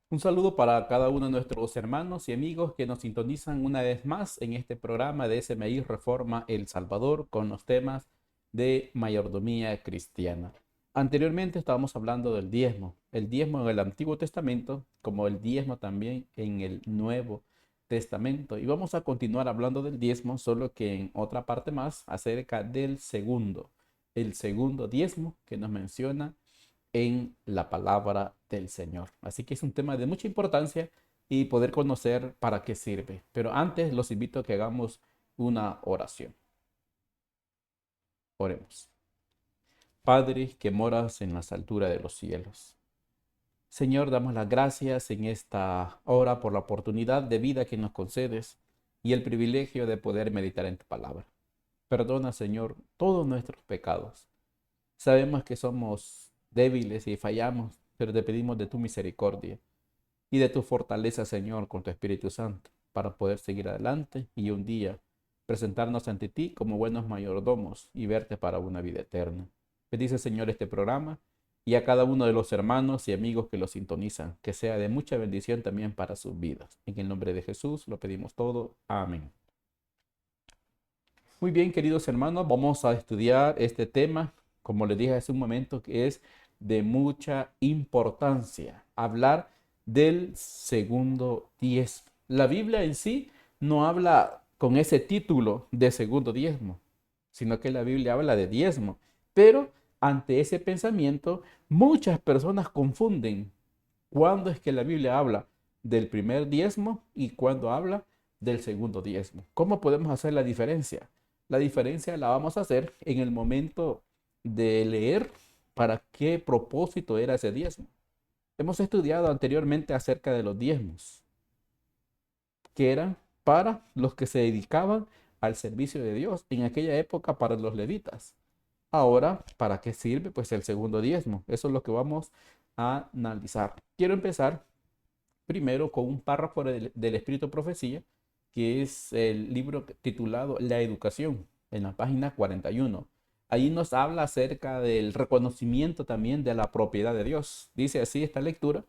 Un saludo para cada uno de nuestros hermanos y amigos que nos sintonizan una vez más en este programa de SMI Reforma El Salvador con los temas de mayordomía cristiana. Anteriormente estábamos hablando del diezmo, el diezmo en el Antiguo Testamento como el diezmo también en el Nuevo Testamento. Y vamos a continuar hablando del diezmo, solo que en otra parte más acerca del el segundo diezmo que nos menciona en la palabra del Señor. Así que es un tema de mucha importancia y poder conocer para qué sirve. Pero antes los invito a que hagamos una oración. Oremos. Padre que moras en las alturas de los cielos. Señor, damos las gracias en esta hora por la oportunidad de vida que nos concedes y el privilegio de poder meditar en tu palabra. Perdona, Señor, todos nuestros pecados. Sabemos que somos débiles y fallamos, pero te pedimos de tu misericordia y de tu fortaleza, Señor, con tu Espíritu Santo, para poder seguir adelante y un día presentarnos ante ti como buenos mayordomos y verte para una vida eterna. Bendice, Señor, este programa y a cada uno de los hermanos y amigos que lo sintonizan, que sea de mucha bendición también para sus vidas. En el nombre de Jesús lo pedimos todo. Amén. Muy bien, queridos hermanos, vamos a estudiar este tema, como les dije hace un momento, que es de mucha importancia, hablar del segundo diezmo. La Biblia en sí no habla con ese título de segundo diezmo, sino que la Biblia habla de diezmo. Pero ante ese pensamiento, muchas personas confunden cuándo es que la Biblia habla del primer diezmo y cuándo habla del segundo diezmo. ¿Cómo podemos hacer la diferencia? La diferencia la vamos a hacer en el momento de leer para qué propósito era ese diezmo. Hemos estudiado anteriormente acerca de los diezmos, que eran para los que se dedicaban al servicio de Dios, en aquella época para los levitas. Ahora, ¿para qué sirve? Pues el segundo diezmo. Eso es lo que vamos a analizar. Quiero empezar primero con un párrafo del Espíritu de Profecía, que es el libro titulado La Educación, en la página 41. Ahí nos habla acerca del reconocimiento también de la propiedad de Dios. Dice así esta lectura: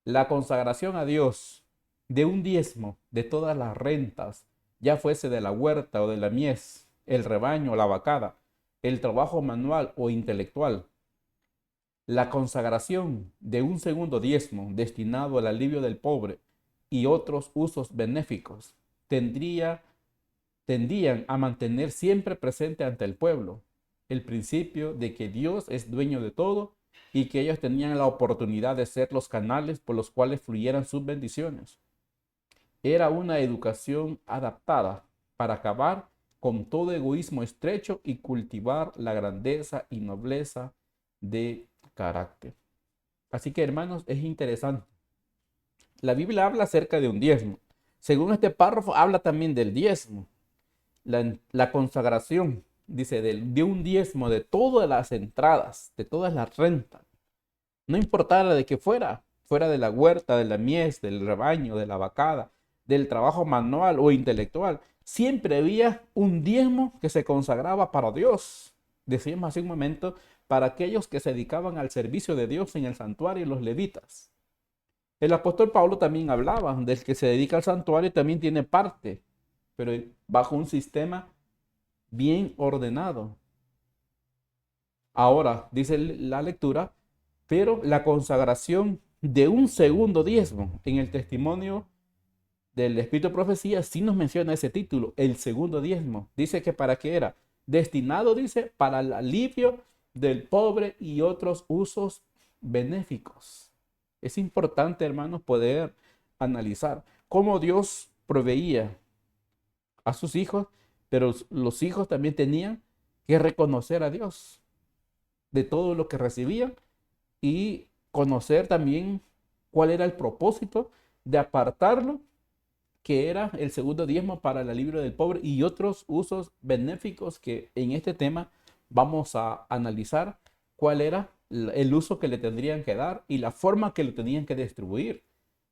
la consagración a Dios de un diezmo de todas las rentas, ya fuese de la huerta o de la mies, el rebaño o la vacada, el trabajo manual o intelectual, la consagración de un segundo diezmo destinado al alivio del pobre y otros usos benéficos tendían a mantener siempre presente ante el pueblo el principio de que Dios es dueño de todo y que ellos tenían la oportunidad de ser los canales por los cuales fluyeran sus bendiciones. Era una educación adaptada para acabar con todo egoísmo estrecho y cultivar la grandeza y nobleza de carácter. Así que, hermanos, es interesante. La Biblia habla acerca de un diezmo. Según este párrafo, habla también del diezmo, la consagración, dice, de un diezmo de todas las entradas, de todas las rentas. No importara de que fuera de la huerta, de la mies, del rebaño, de la vacada, del trabajo manual o intelectual, siempre había un diezmo que se consagraba para Dios. Decíamos hace un momento, para aquellos que se dedicaban al servicio de Dios en el santuario y los levitas. El apóstol Pablo también hablaba del que se dedica al santuario también tiene parte, pero bajo un sistema bien ordenado. Ahora, dice la lectura, pero la consagración de un segundo diezmo en el testimonio del Espíritu de Profecía sí nos menciona ese título, el segundo diezmo. Dice que para qué era. Destinado, dice, para el alivio del pobre y otros usos benéficos. Es importante, hermanos, poder analizar cómo Dios proveía a sus hijos, pero los hijos también tenían que reconocer a Dios de todo lo que recibían y conocer también cuál era el propósito de apartarlo, que era el segundo diezmo para el alivio del pobre y otros usos benéficos que en este tema vamos a analizar cuál era el uso que le tendrían que dar y la forma que lo tenían que distribuir.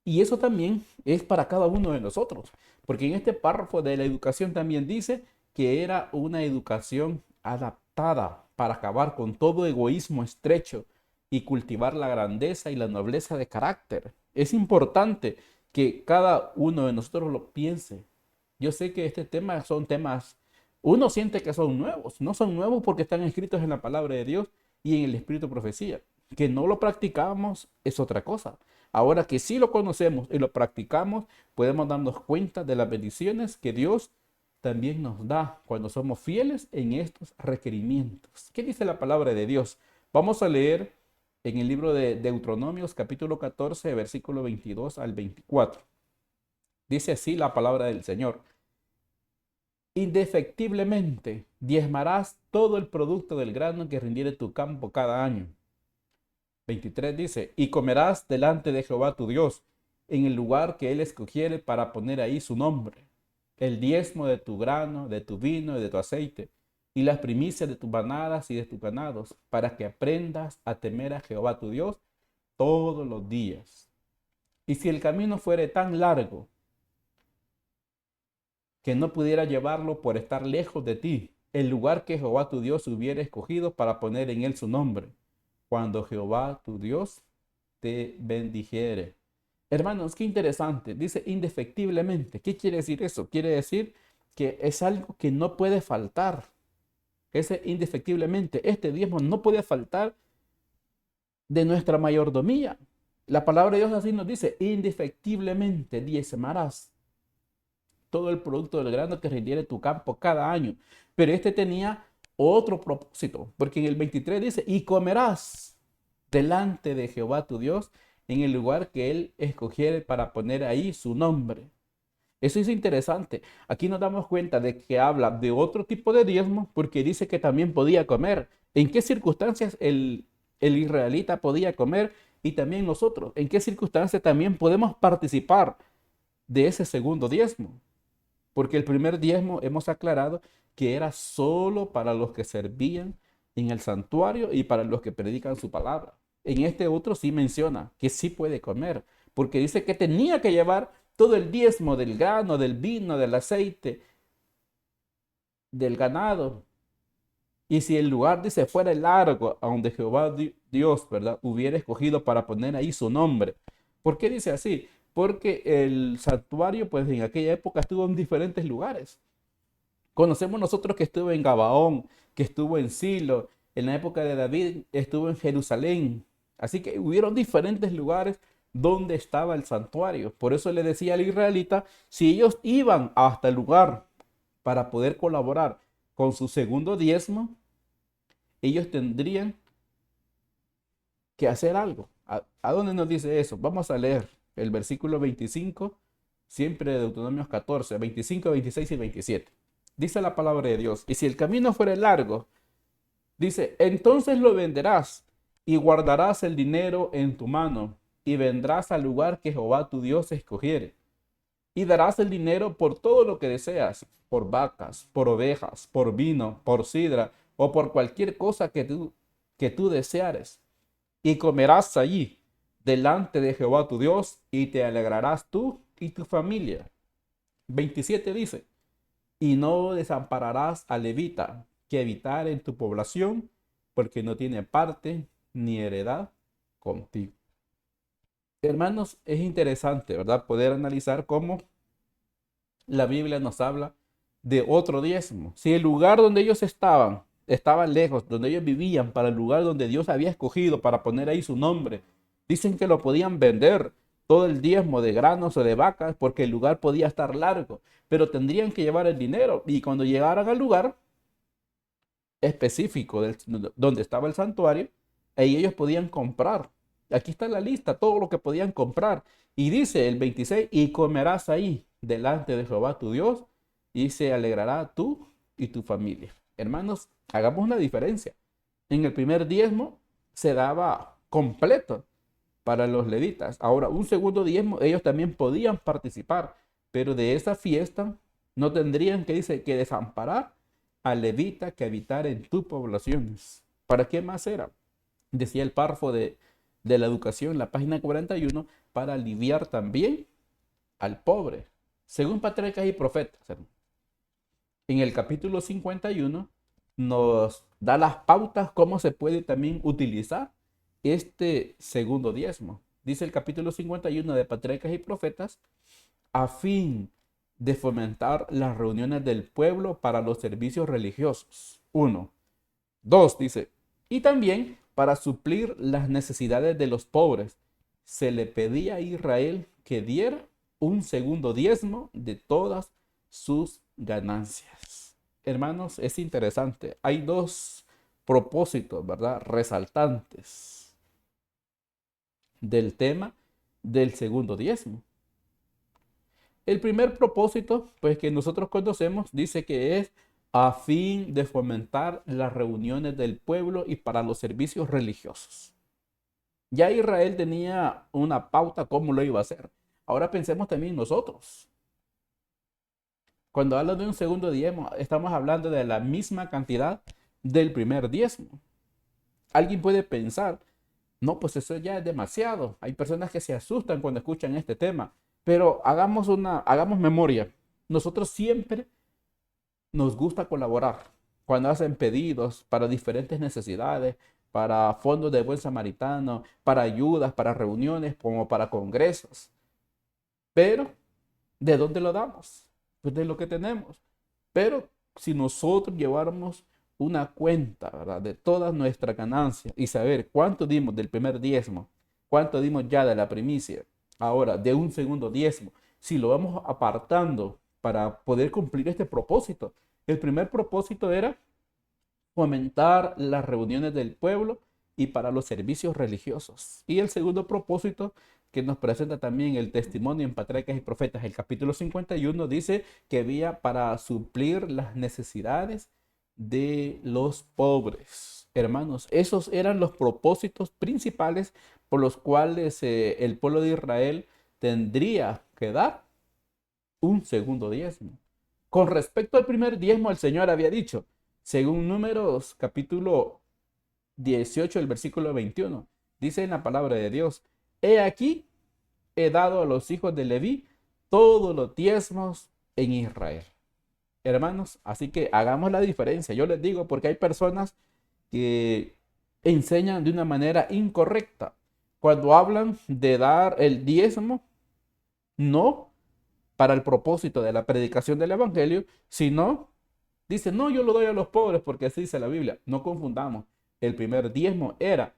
Y eso también es para cada uno de nosotros, porque en este párrafo de la educación también dice que era una educación adaptada para acabar con todo egoísmo estrecho y cultivar la grandeza y la nobleza de carácter. Es importante que cada uno de nosotros lo piense. Yo sé que este tema son temas, uno siente que son nuevos, no son nuevos porque están escritos en la palabra de Dios y en el Espíritu de Profecía. Que no lo practicamos es otra cosa. Ahora que sí lo conocemos y lo practicamos, podemos darnos cuenta de las bendiciones que Dios también nos da cuando somos fieles en estos requerimientos. ¿Qué dice la palabra de Dios? Vamos a leer en el libro de Deuteronomios capítulo 14, versículo 22 al 24. Dice así la palabra del Señor. Indefectiblemente diezmarás todo el producto del grano que rindiere tu campo cada año. 23 dice, y comerás delante de Jehová tu Dios en el lugar que él escogiere para poner ahí su nombre, el diezmo de tu grano, de tu vino y de tu aceite, y las primicias de tus manadas y de tus ganados, para que aprendas a temer a Jehová tu Dios todos los días. Y si el camino fuere tan largo que no pudiera llevarlo por estar lejos de ti, el lugar que Jehová tu Dios hubiera escogido para poner en él su nombre, cuando Jehová tu Dios te bendijere. Hermanos, qué interesante. Dice indefectiblemente. ¿Qué quiere decir eso? Quiere decir que es algo que no puede faltar. Ese indefectiblemente. Este diezmo no puede faltar de nuestra mayordomía. La palabra de Dios así nos dice, indefectiblemente diezmarás todo el producto del grano que rindiere tu campo cada año. Pero este tenía otro propósito, porque en el 23 dice, y comerás delante de Jehová tu Dios en el lugar que él escogiere para poner ahí su nombre. Eso es interesante. Aquí nos damos cuenta de que habla de otro tipo de diezmo porque dice que también podía comer. ¿En qué circunstancias el israelita podía comer y también nosotros? ¿En qué circunstancias también podemos participar de ese segundo diezmo? Porque el primer diezmo hemos aclarado que era solo para los que servían en el santuario y para los que predican su palabra. En este otro sí menciona que sí puede comer, porque dice que tenía que llevar todo el diezmo del grano, del vino, del aceite, del ganado. Y si el lugar, dice, fuera largo, a donde Jehová Dios, ¿verdad?, hubiera escogido para poner ahí su nombre. ¿Por qué dice así? Porque el santuario, pues en aquella época estuvo en diferentes lugares. Conocemos nosotros que estuvo en Gabaón, que estuvo en Silo, en la época de David estuvo en Jerusalén. Así que hubieron diferentes lugares donde estaba el santuario. Por eso le decía al israelita, si ellos iban hasta el lugar para poder colaborar con su segundo diezmo, ellos tendrían que hacer algo. ¿A dónde nos dice eso? Vamos a leer el versículo 25, siempre de Deuteronomios 14, 25, 26 y 27. Dice la palabra de Dios, y si el camino fuera largo, dice, entonces lo venderás y guardarás el dinero en tu mano y vendrás al lugar que Jehová tu Dios escogiere. Y darás el dinero por todo lo que deseas, por vacas, por ovejas, por vino, por sidra o por cualquier cosa que tú deseares. Y comerás allí delante de Jehová tu Dios y te alegrarás tú y tu familia. 27 dice, y no desampararás al levita que habitar en tu población, porque no tiene parte ni heredad contigo. Hermanos, es interesante, ¿verdad? Poder analizar cómo la Biblia nos habla de otro diezmo. Si el lugar donde ellos estaban lejos, donde ellos vivían, para el lugar donde Dios había escogido para poner ahí su nombre, dicen que lo podían vender todo el diezmo de granos o de vacas porque el lugar podía estar largo, pero tendrían que llevar el dinero y cuando llegaran al lugar específico donde estaba el santuario, ahí ellos podían comprar. Aquí está la lista, todo lo que podían comprar. Y dice el 26, y comerás ahí delante de Jehová tu Dios, y se alegrará tú y tu familia. Hermanos, hagamos una diferencia. En el primer diezmo se daba completo para los levitas. Ahora, un segundo diezmo, ellos también podían participar, pero de esa fiesta no tendrían que, dice, que desamparar al levita que habitara en tus poblaciones. ¿Para qué más era? Decía el párrafo de la educación, la página 41, para aliviar también al pobre. Según Patriarcas y Profetas, en el capítulo 51 nos da las pautas cómo se puede también utilizar este segundo diezmo. Dice el capítulo 51 de Patriarcas y Profetas, a fin de fomentar las reuniones del pueblo para los servicios religiosos. Uno. Dos, dice, y también para suplir las necesidades de los pobres. Se le pedía a Israel que diera un segundo diezmo de todas sus ganancias. Hermanos, es interesante. Hay dos propósitos, ¿verdad? Resaltantes del tema del segundo diezmo. El primer propósito, pues que nosotros conocemos, dice que es a fin de fomentar las reuniones del pueblo y para los servicios religiosos. Ya Israel tenía una pauta cómo lo iba a hacer. Ahora pensemos también nosotros. Cuando hablo de un segundo diezmo, estamos hablando de la misma cantidad del primer diezmo. Alguien puede pensar, no, pues eso ya es demasiado. Hay personas que se asustan cuando escuchan este tema, pero hagamos memoria. Nosotros siempre nos gusta colaborar cuando hacen pedidos para diferentes necesidades, para fondos de buen samaritano, para ayudas, para reuniones, como para congresos. Pero, ¿de dónde lo damos? Pues de lo que tenemos. Pero si nosotros lleváramos una cuenta, ¿verdad?, de todas nuestras ganancias y saber cuánto dimos del primer diezmo, cuánto dimos ya de la primicia, ahora de un segundo diezmo, si lo vamos apartando para poder cumplir este propósito. El primer propósito era fomentar las reuniones del pueblo y para los servicios religiosos. Y el segundo propósito que nos presenta también el testimonio en Patriarcas y Profetas, el capítulo 51, dice que había para suplir las necesidades de los pobres. Hermanos, esos eran los propósitos principales por los cuales el pueblo de Israel tendría que dar un segundo diezmo. Con respecto al primer diezmo, el Señor había dicho, según Números capítulo 18, el versículo 21, dice en la palabra de Dios, he aquí, he dado a los hijos de Leví todos los diezmos en Israel. Hermanos, así que hagamos la diferencia. Yo les digo porque hay personas que enseñan de una manera incorrecta. Cuando hablan de dar el diezmo, no para el propósito de la predicación del evangelio, sino dicen, no, yo lo doy a los pobres porque así dice la Biblia. No confundamos. El primer diezmo era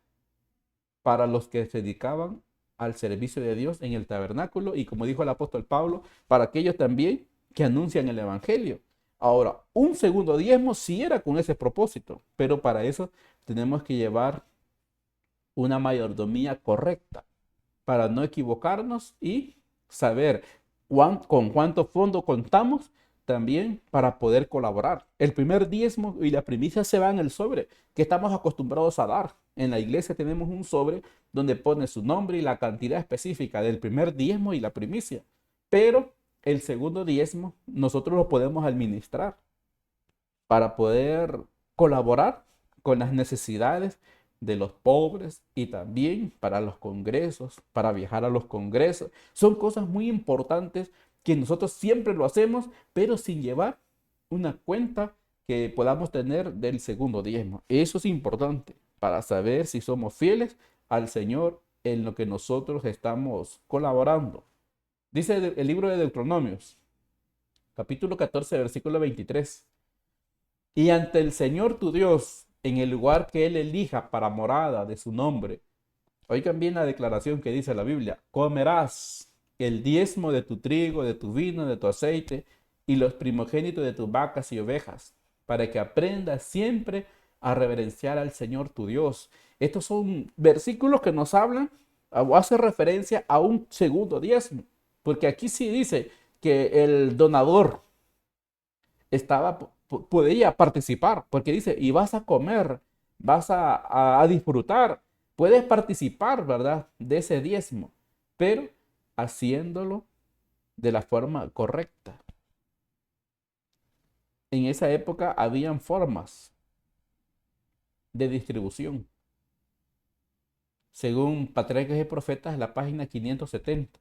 para los que se dedicaban al servicio de Dios en el tabernáculo y como dijo el apóstol Pablo, para aquellos también que anuncian el evangelio. Ahora, un segundo diezmo sí era con ese propósito, pero para eso tenemos que llevar una mayordomía correcta para no equivocarnos y saber con cuánto fondo contamos también para poder colaborar. El primer diezmo y la primicia se va en el sobre que estamos acostumbrados a dar. En la iglesia tenemos un sobre donde pone su nombre y la cantidad específica del primer diezmo y la primicia. Pero el segundo diezmo nosotros lo podemos administrar para poder colaborar con las necesidades de los pobres y también para los congresos, para viajar a los congresos. Son cosas muy importantes que nosotros siempre lo hacemos, pero sin llevar una cuenta que podamos tener del segundo diezmo. Eso es importante para saber si somos fieles al Señor en lo que nosotros estamos colaborando. Dice el libro de Deuteronomios, capítulo 14, versículo 23. Y ante el Señor tu Dios, en el lugar que Él elija para morada de su nombre. Oigan bien la declaración que dice la Biblia. Comerás el diezmo de tu trigo, de tu vino, de tu aceite y los primogénitos de tus vacas y ovejas, para que aprendas siempre a reverenciar al Señor tu Dios. Estos son versículos que nos hablan o hacen referencia a un segundo diezmo, porque aquí sí dice que el donador podía participar, porque dice, y vas a comer, vas a disfrutar, puedes participar, ¿verdad?, de ese diezmo, pero haciéndolo de la forma correcta. En esa época habían formas de distribución. Según Patriarcas y Profetas, la página 570.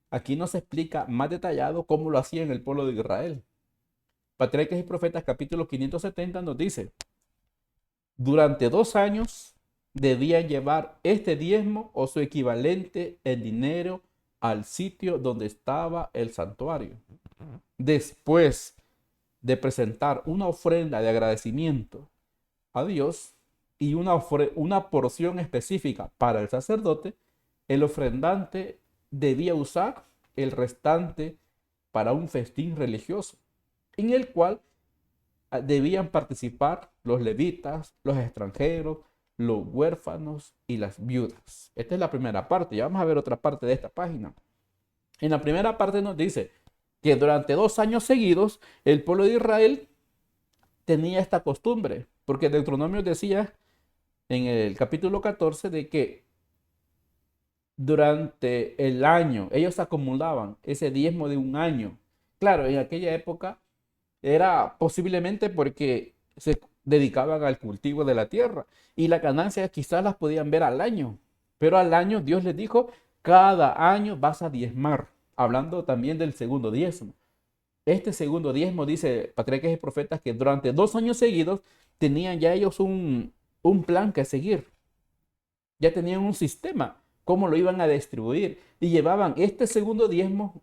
Aquí nos explica más detallado cómo lo hacían el pueblo de Israel. Patriarcas y Profetas, capítulo 570, nos dice, durante 2 años debían llevar este diezmo o su equivalente en dinero al sitio donde estaba el santuario. Después de presentar una ofrenda de agradecimiento a Dios y una porción específica para el sacerdote, el ofrendante debía usar el restante para un festín religioso, en el cual debían participar los levitas, los extranjeros, los huérfanos y las viudas. Esta es la primera parte. Ya vamos a ver otra parte de esta página. En la primera parte nos dice que durante 2 años seguidos el pueblo de Israel tenía esta costumbre, porque Deuteronomio decía en el capítulo 14 de que durante el año ellos acumulaban ese diezmo de un año. Claro, en aquella época era posiblemente porque se dedicaban al cultivo de la tierra y las ganancias quizás las podían ver al año, pero al año Dios les dijo, cada año vas a diezmar, hablando también del segundo diezmo. Este segundo diezmo, dice Patriarcas y Profetas, que durante 2 años seguidos tenían ya ellos un plan que seguir, ya tenían un sistema, cómo lo iban a distribuir y llevaban este segundo diezmo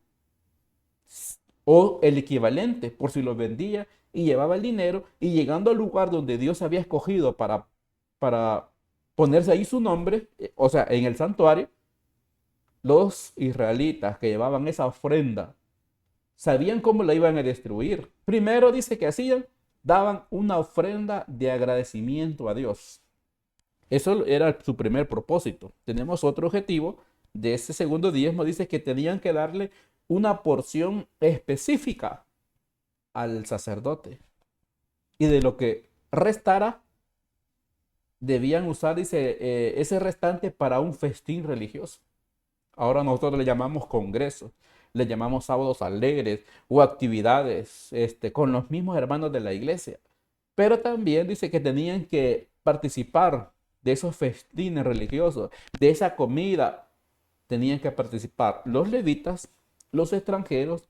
o el equivalente por si los vendía y llevaba el dinero y llegando al lugar donde Dios había escogido para ponerse ahí su nombre, o sea, en el santuario, los israelitas que llevaban esa ofrenda sabían cómo la iban a distribuir. Primero dice que hacían, daban una ofrenda de agradecimiento a Dios. Eso era su primer propósito. Tenemos otro objetivo de ese segundo diezmo, dice que tenían que darle una porción específica al sacerdote. Y de lo que restara, debían usar, dice, ese restante para un festín religioso. Ahora nosotros le llamamos congresos, le llamamos sábados alegres o actividades con los mismos hermanos de la iglesia. Pero también dice que tenían que participar de esos festines religiosos, de esa comida. Tenían que participar los levitas, los extranjeros,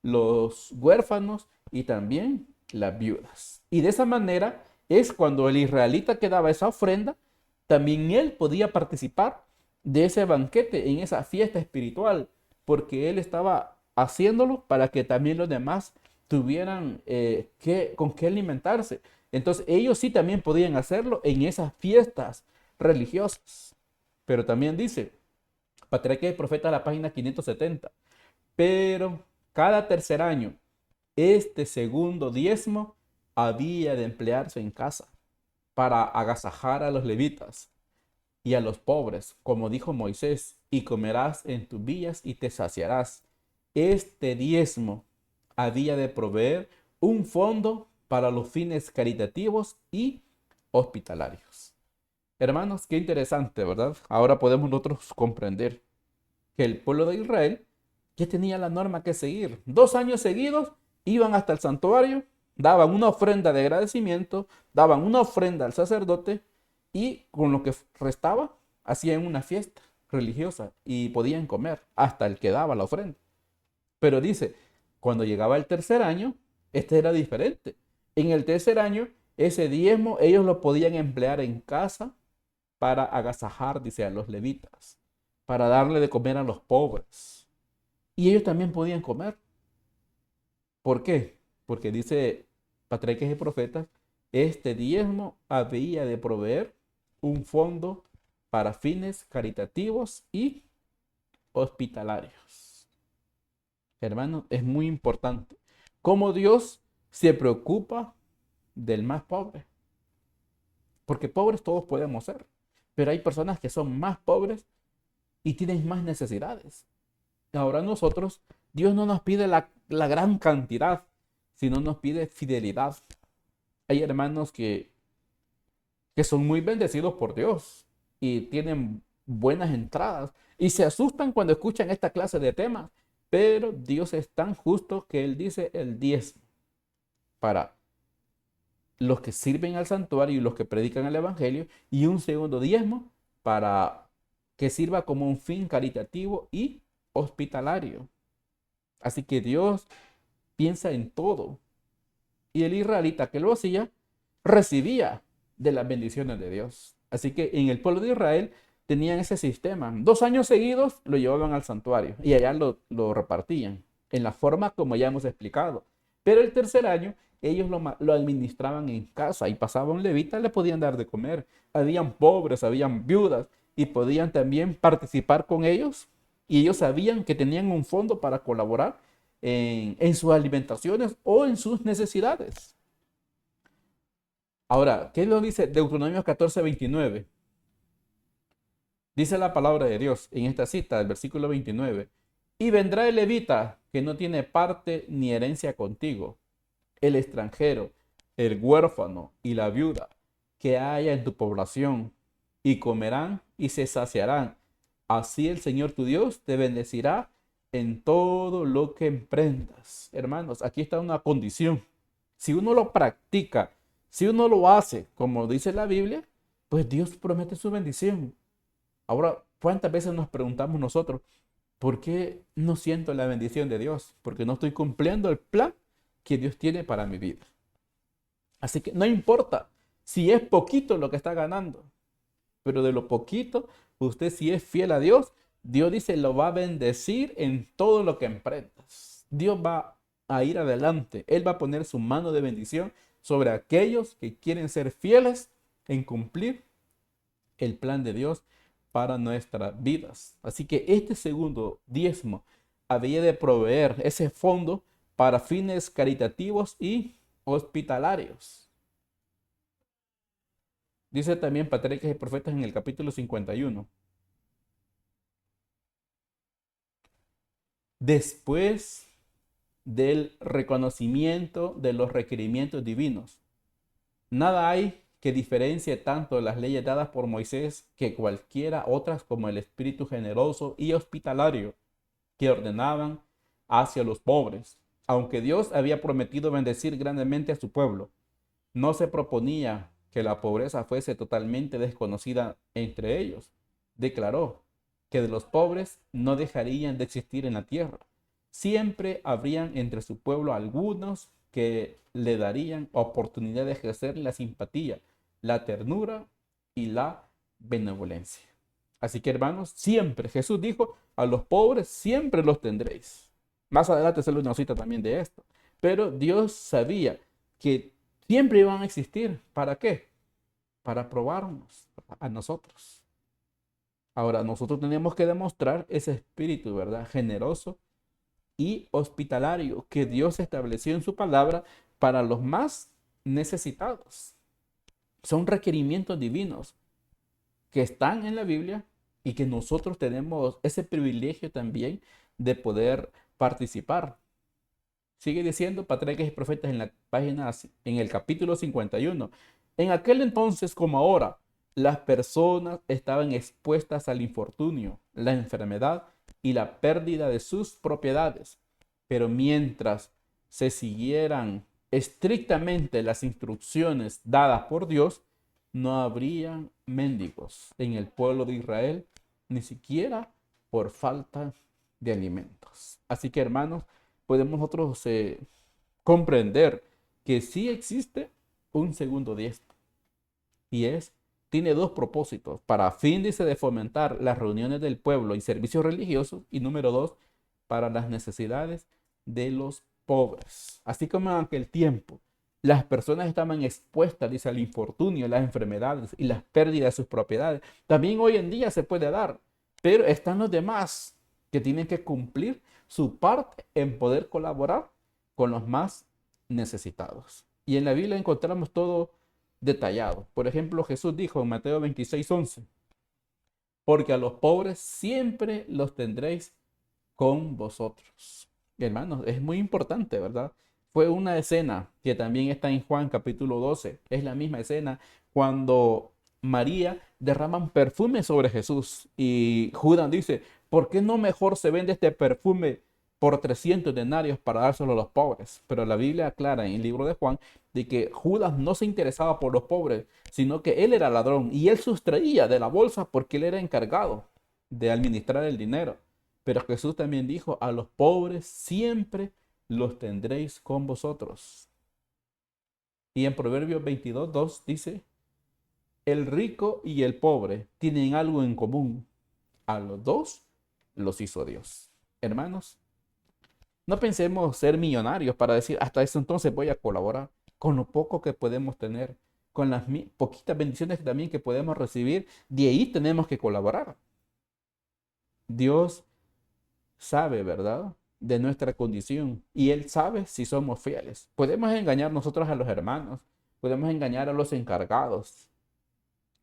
los huérfanos y también las viudas. Y de esa manera es cuando el israelita que daba esa ofrenda, también él podía participar de ese banquete, en esa fiesta espiritual, porque él estaba haciéndolo para que también los demás tuvieran con qué alimentarse. Entonces ellos sí también podían hacerlo en esas fiestas religiosas. Pero también dice, Patriarca y Profeta, la página 570, pero cada tercer año, este segundo diezmo había de emplearse en casa para agasajar a los levitas y a los pobres, como dijo Moisés, y comerás en tus villas y te saciarás. Este diezmo había de proveer un fondo para los fines caritativos y hospitalarios. Hermanos, qué interesante, ¿verdad? Ahora podemos nosotros comprender que el pueblo de Israel ya tenía la norma que seguir. 2 años seguidos iban hasta el santuario, daban una ofrenda de agradecimiento, daban una ofrenda al sacerdote y con lo que restaba hacían una fiesta religiosa y podían comer hasta el que daba la ofrenda. Pero dice, cuando llegaba el tercer año, este era diferente. En el tercer año, ese diezmo ellos lo podían emplear en casa para agasajar, dice, a los levitas, para darle de comer a los pobres. Y ellos también podían comer. ¿Por qué? Porque dice Patriarcas y Profetas, este diezmo había de proveer un fondo para fines caritativos y hospitalarios. Hermano, es muy importante cómo Dios se preocupa del más pobre. Porque pobres todos podemos ser, pero hay personas que son más pobres y tienen más necesidades. Ahora nosotros, Dios no nos pide la gran cantidad, sino nos pide fidelidad. Hay hermanos que son muy bendecidos por Dios y tienen buenas entradas y se asustan cuando escuchan esta clase de temas, pero Dios es tan justo que Él dice el diezmo para los que sirven al santuario y los que predican el evangelio y un segundo diezmo para que sirva como un fin caritativo y hospitalario. Así que Dios piensa en todo. Y el israelita que lo hacía recibía de las bendiciones de Dios. Así que en el pueblo de Israel tenían ese sistema. 2 años seguidos lo llevaban al santuario y allá lo repartían en la forma como ya hemos explicado. Pero el tercer año ellos lo administraban en casa y pasaba un levita, le podían dar de comer. Habían pobres, habían viudas y podían también participar con ellos y ellos sabían que tenían un fondo para colaborar en sus alimentaciones o en sus necesidades. Ahora, ¿qué lo dice Deuteronomio 14:29? Dice la palabra de Dios en esta cita, del versículo 29. Y vendrá el levita que no tiene parte ni herencia contigo, el extranjero, el huérfano y la viuda que haya en tu población, y comerán y se saciarán. Así el Señor tu Dios te bendecirá en todo lo que emprendas. Hermanos, aquí está una condición. Si uno lo practica, si uno lo hace como dice la Biblia, pues Dios promete su bendición. Ahora, ¿cuántas veces nos preguntamos nosotros, por qué no siento la bendición de Dios? Porque no estoy cumpliendo el plan que Dios tiene para mi vida. Así que no importa si es poquito lo que está ganando, pero de lo poquito, usted si es fiel a Dios, Dios dice, lo va a bendecir en todo lo que emprendas. Dios va a ir adelante. Él va a poner su mano de bendición sobre aquellos que quieren ser fieles en cumplir el plan de Dios para nuestras vidas. Así que este segundo diezmo había de proveer ese fondo para fines caritativos y hospitalarios. Dice también Patriarcas y Profetas en el capítulo 51. Después del reconocimiento de los requerimientos divinos, nada hay que diferencie tanto las leyes dadas por Moisés que cualquiera otras, como el espíritu generoso y hospitalario que ordenaban hacia los pobres. Aunque Dios había prometido bendecir grandemente a su pueblo, no se proponía que la pobreza fuese totalmente desconocida entre ellos. Declaró que de los pobres no dejarían de existir en la tierra. Siempre habrían entre su pueblo algunos que le darían oportunidad de ejercer la simpatía, la ternura y la benevolencia. Así que, hermanos, siempre Jesús dijo, a los pobres siempre los tendréis. Más adelante se una cita también de esto. Pero Dios sabía que siempre iban a existir. ¿Para qué? Para probarnos a nosotros. Ahora, nosotros tenemos que demostrar ese espíritu, ¿verdad? Generoso y hospitalario que Dios estableció en su palabra para los más necesitados. Son requerimientos divinos que están en la Biblia y que nosotros tenemos ese privilegio también de poder participar. Sigue diciendo Patriarcas y Profetas en la página, en el capítulo 51. En aquel entonces como ahora, las personas estaban expuestas al infortunio, la enfermedad y la pérdida de sus propiedades. Pero mientras se siguieran estrictamente las instrucciones dadas por Dios, no habría mendigos en el pueblo de Israel, ni siquiera por falta de alimentos. Así que, hermanos, podemos nosotros comprender que sí existe un segundo diezmo y tiene dos propósitos: para fin, dice, de fomentar las reuniones del pueblo y servicios religiosos, y número dos, para las necesidades de los pobres. Así como en aquel tiempo las personas estaban expuestas, dice, al infortunio, las enfermedades y las pérdidas de sus propiedades, también hoy en día se puede dar, pero están los demás que tienen que cumplir su parte en poder colaborar con los más necesitados. Y en la Biblia encontramos todo detallado. Por ejemplo, Jesús dijo en Mateo 26:11, porque a los pobres siempre los tendréis con vosotros. Hermanos, es muy importante, ¿verdad? Fue una escena que también está en Juan capítulo 12. Es la misma escena cuando María derrama perfume sobre Jesús y Judas dice, ¿por qué no mejor se vende este perfume por 300 denarios para dárselo a los pobres? Pero la Biblia aclara en el libro de Juan de que Judas no se interesaba por los pobres, sino que él era ladrón y él sustraía de la bolsa porque él era encargado de administrar el dinero. Pero Jesús también dijo, a los pobres siempre los tendréis con vosotros. Y en Proverbios 22:2 dice, el rico y el pobre tienen algo en común. A los dos los hizo Dios. Hermanos, no pensemos ser millonarios para decir, hasta ese entonces voy a colaborar con lo poco que podemos tener, con las poquitas bendiciones también que podemos recibir. De ahí tenemos que colaborar. Dios sabe, ¿verdad? De nuestra condición y Él sabe si somos fieles. Podemos engañar nosotros a los hermanos, podemos engañar a los encargados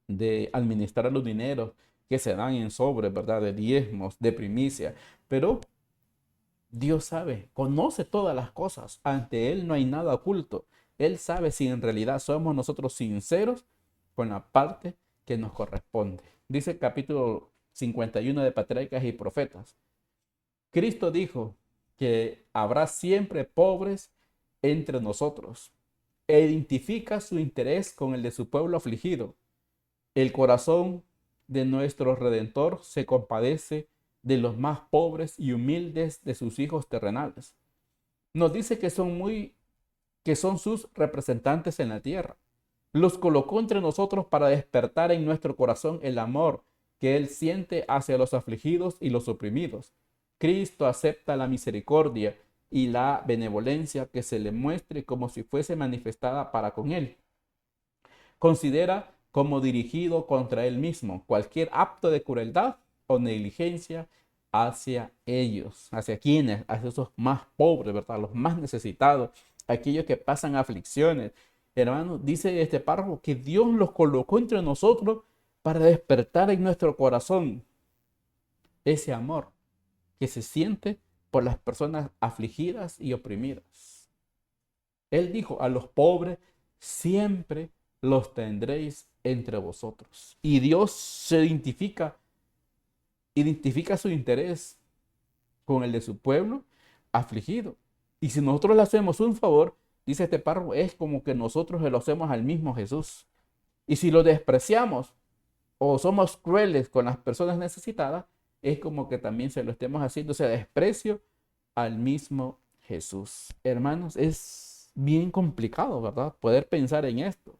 de administrar los dineros que se dan en sobre, ¿verdad? De diezmos, de primicia, pero Dios sabe, conoce todas las cosas. Ante Él no hay nada oculto. Él sabe si en realidad somos nosotros sinceros con la parte que nos corresponde. Dice el capítulo 51 de Patriarcas y Profetas. Cristo dijo que habrá siempre pobres entre nosotros. E identifica su interés con el de su pueblo afligido. El corazón de nuestro Redentor se compadece de los más pobres y humildes de sus hijos terrenales. Nos dice que son sus representantes en la tierra. Los colocó entre nosotros para despertar en nuestro corazón el amor que Él siente hacia los afligidos y los oprimidos. Cristo acepta la misericordia y la benevolencia que se le muestre como si fuese manifestada para con Él. Considera como dirigido contra Él mismo cualquier acto de crueldad o negligencia hacia ellos. ¿Hacia quienes? Hacia esos más pobres, ¿verdad? Los más necesitados, aquellos que pasan aflicciones. Hermanos, dice este párrafo que Dios los colocó entre nosotros para despertar en nuestro corazón ese amor que se siente por las personas afligidas y oprimidas. Él dijo, a los pobres siempre los tendréis entre vosotros. Y Dios se identifica su interés con el de su pueblo afligido. Y si nosotros le hacemos un favor, dice este párrafo, es como que nosotros se lo hacemos al mismo Jesús. Y si lo despreciamos o somos crueles con las personas necesitadas, es como que también se lo estemos haciendo, o sea, desprecio al mismo Jesús. Hermanos, es bien complicado, ¿verdad? Poder pensar en esto.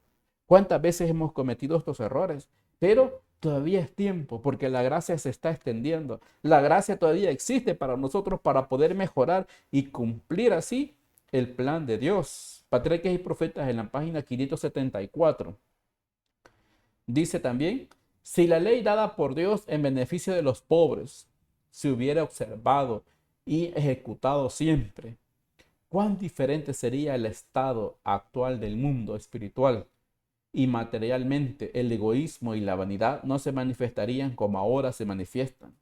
¿Cuántas veces hemos cometido estos errores? Pero todavía es tiempo porque la gracia se está extendiendo. La gracia todavía existe para nosotros para poder mejorar y cumplir así el plan de Dios. Patriarcas y Profetas en la página 574. Dice también, si la ley dada por Dios en beneficio de los pobres se hubiera observado y ejecutado siempre, ¿cuán diferente sería el estado actual del mundo espiritual? Y materialmente el egoísmo y la vanidad no se manifestarían como ahora se manifiestan,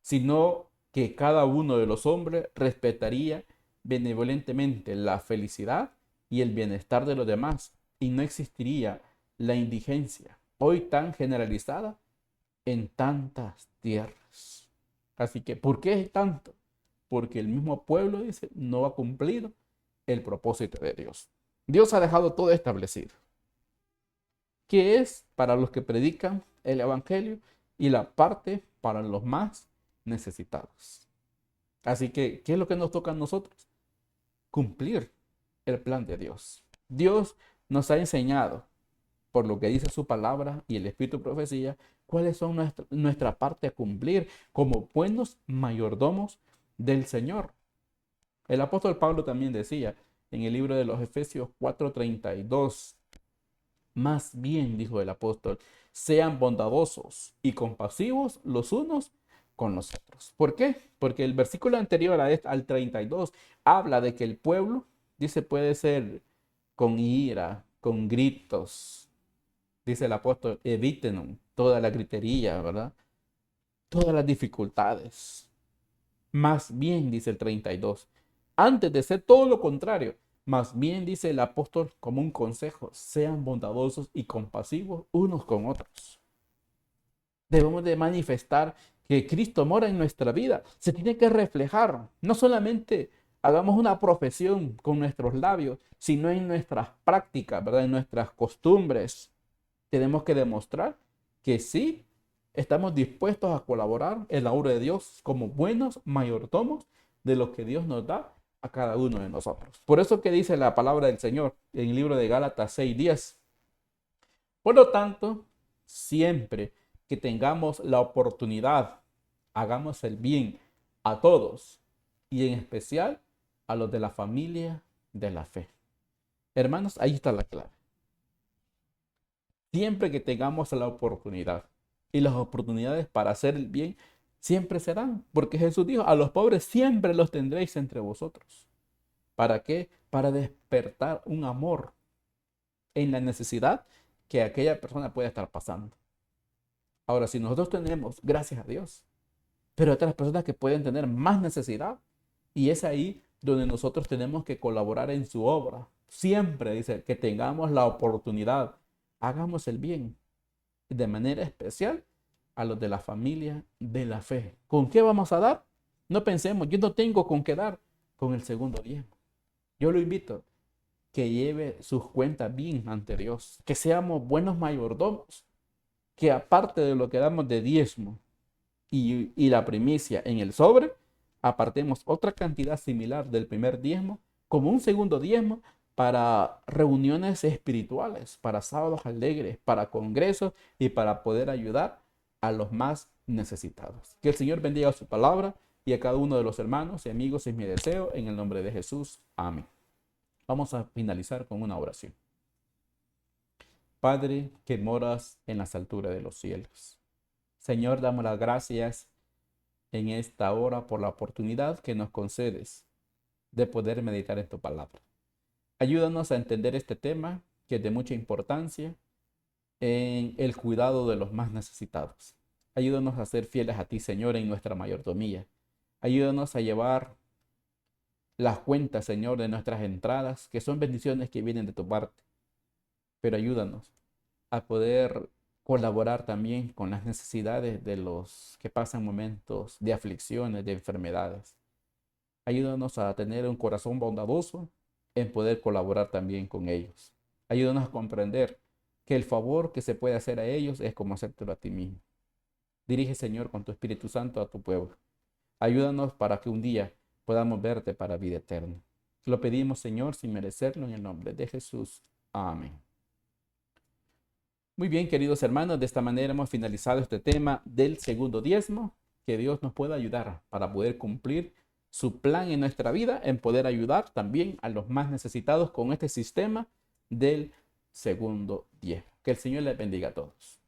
sino que cada uno de los hombres respetaría benevolentemente la felicidad y el bienestar de los demás, y no existiría la indigencia, hoy tan generalizada en tantas tierras. Así que, ¿por qué es tanto? Porque el mismo pueblo dice, no ha cumplido el propósito de Dios. Dios ha dejado todo establecido, que es para los que predican el evangelio y la parte para los más necesitados. Así que, ¿qué es lo que nos toca a nosotros? Cumplir el plan de Dios. Dios nos ha enseñado, por lo que dice su palabra y el Espíritu de Profecía, cuáles son nuestra parte a cumplir como buenos mayordomos del Señor. El apóstol Pablo también decía en el libro de los Efesios 4:32, más bien, dijo el apóstol, sean bondadosos y compasivos los unos con los otros. ¿Por qué? Porque el versículo anterior al 32 habla de que el pueblo, dice, puede ser con ira, con gritos. Dice el apóstol, eviten toda la gritería, ¿verdad? Todas las dificultades. Más bien, dice el 32, antes de ser todo lo contrario, más bien, dice el apóstol, como un consejo, sean bondadosos y compasivos unos con otros. Debemos de manifestar que Cristo mora en nuestra vida. Se tiene que reflejar. No solamente hagamos una profesión con nuestros labios, sino en nuestras prácticas, ¿verdad? En nuestras costumbres. Tenemos que demostrar que sí estamos dispuestos a colaborar en la obra de Dios como buenos mayordomos de lo que Dios nos da a cada uno de nosotros. Por eso que dice la palabra del Señor en el libro de Gálatas 6:10. Por lo tanto, Siempre que tengamos la oportunidad, hagamos el bien a todos y en especial a los de la familia de la fe. Hermanos, ahí está la clave. Siempre que tengamos la oportunidad, y las oportunidades para hacer el bien siempre serán, porque Jesús dijo, a los pobres siempre los tendréis entre vosotros. ¿Para qué? Para despertar un amor en la necesidad que aquella persona puede estar pasando. Ahora, si nosotros tenemos, gracias a Dios, pero hay otras personas que pueden tener más necesidad, y es ahí donde nosotros tenemos que colaborar en su obra. Siempre dice que tengamos la oportunidad, hagamos el bien, de manera especial a los de la familia de la fe. ¿Con qué vamos a dar? No pensemos, yo no tengo con qué dar, con el segundo diezmo. Yo lo invito que lleve sus cuentas bien ante Dios, que seamos buenos mayordomos, que aparte de lo que damos de diezmo y la primicia en el sobre, apartemos otra cantidad similar del primer diezmo como un segundo diezmo para reuniones espirituales, para sábados alegres, para congresos y para poder ayudar a los más necesitados. Que el Señor bendiga su palabra y a cada uno de los hermanos y amigos es mi deseo en el nombre de Jesús. Amén. Vamos a finalizar con una oración. Padre que moras en las alturas de los cielos. Señor, damos las gracias en esta hora por la oportunidad que nos concedes de poder meditar en tu palabra. Ayúdanos a entender este tema que es de mucha importancia en el cuidado de los más necesitados. Ayúdanos a ser fieles a ti, Señor, en nuestra mayordomía. Ayúdanos a llevar las cuentas, Señor, de nuestras entradas, que son bendiciones que vienen de tu parte. Pero ayúdanos a poder colaborar también con las necesidades de los que pasan momentos de aflicciones, de enfermedades. Ayúdanos a tener un corazón bondadoso en poder colaborar también con ellos. Ayúdanos a comprender que el favor que se puede hacer a ellos es como hacértelo a ti mismo. Dirige, Señor, con tu Espíritu Santo a tu pueblo. Ayúdanos para que un día podamos verte para vida eterna. Lo pedimos, Señor, sin merecerlo, en el nombre de Jesús. Amén. Muy bien, queridos hermanos, de esta manera hemos finalizado este tema del segundo diezmo. Que Dios nos pueda ayudar para poder cumplir su plan en nuestra vida, en poder ayudar también a los más necesitados con este sistema del segundo diezmo. Que el Señor les bendiga a todos.